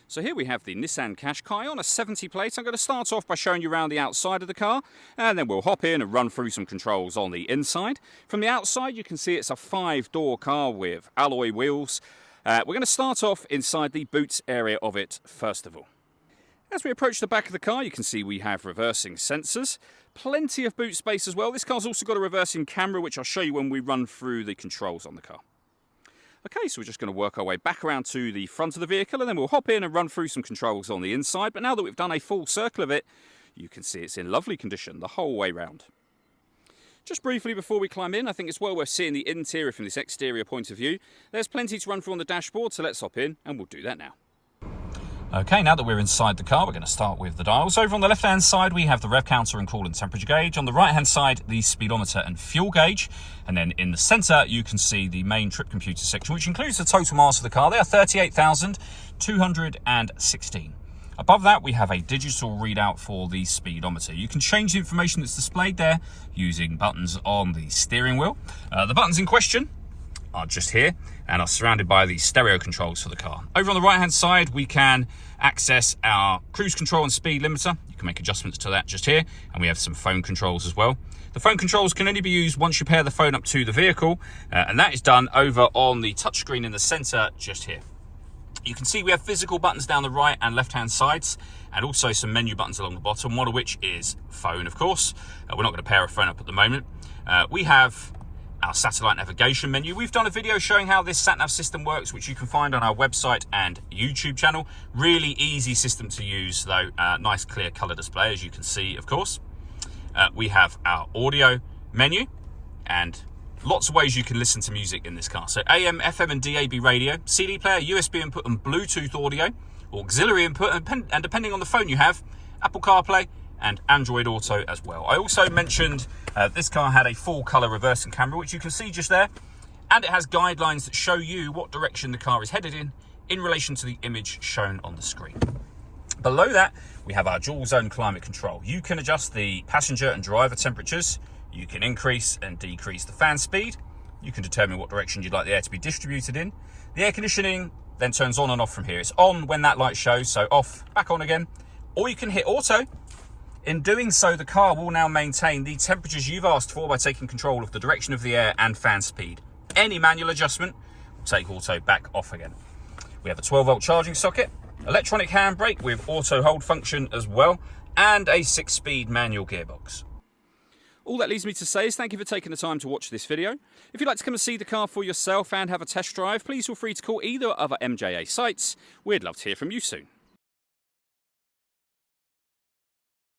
So here we have the Nissan Qashqai on a 70 plate. I'm going to start off by showing you around the outside of the car, and then we'll hop in and run through some controls on the inside. From the outside you can see it's a 5-door car with alloy wheels. We're going to start off inside the boot area of it first of all. As we approach the back of the car, you can see we have reversing sensors. Plenty of boot space as well. This car's also got a reversing camera, which I'll show you when we run through the controls on the car. Okay, so we're just going to work our way back around to the front of the vehicle, and then we'll hop in and run through some controls on the inside. But now that we've done a full circle of it, you can see it's in lovely condition the whole way round. Just briefly before we climb in, I think it's well worth seeing the interior from this exterior point of view. There's plenty to run through on the dashboard, so let's hop in and we'll do that now. Okay, now that we're inside the car, we're going to start with the dials. Over on the left-hand side, we have the rev counter and coolant temperature gauge. On the right-hand side, the speedometer and fuel gauge. And then in the centre, you can see the main trip computer section, which includes the total miles of the car. They are 38,216. Above that, we have a digital readout for the speedometer. You can change the information that's displayed there using buttons on the steering wheel. The buttons in question are just here and are surrounded by the stereo controls for the car. Over on the right hand side, we can access our cruise control and speed limiter. You can make adjustments to that just here, and we have some phone controls as well. The phone controls can only be used once you pair the phone up to the vehicle, and that is done over on the touchscreen in the center just here. You can see we have physical buttons down the right and left hand sides, and also some menu buttons along the bottom, one of which is phone, of course. We're not going to pair a phone up at the moment. We have our satellite navigation menu. We've done a video showing how this sat nav system works, which you can find on our website and YouTube channel. Really easy system to use though. Nice clear color display, as you can see, of course. We have our audio menu and lots of ways you can listen to music in this car. So AM, FM and DAB radio, CD player, USB input and Bluetooth audio, auxiliary input, and depending on the phone you have, Apple CarPlay and Android Auto as well. I also mentioned this car had a full colour reversing camera, which you can see just there, and it has guidelines that show you what direction the car is headed in relation to the image shown on the screen. Below that, we have our dual zone climate control. You can adjust the passenger and driver temperatures. You can increase and decrease the fan speed. You can determine what direction you'd like the air to be distributed in. The air conditioning then turns on and off from here. It's on when that light shows, so off, back on again. Or you can hit auto. In doing so, the car will now maintain the temperatures you've asked for by taking control of the direction of the air and fan speed. Any manual adjustment will take auto back off again. We have a 12-volt charging socket, electronic handbrake with auto hold function as well, and a 6-speed manual gearbox. All that leaves me to say is thank you for taking the time to watch this video. If you'd like to come and see the car for yourself and have a test drive, please feel free to call either of our MJA sites. We'd love to hear from you soon.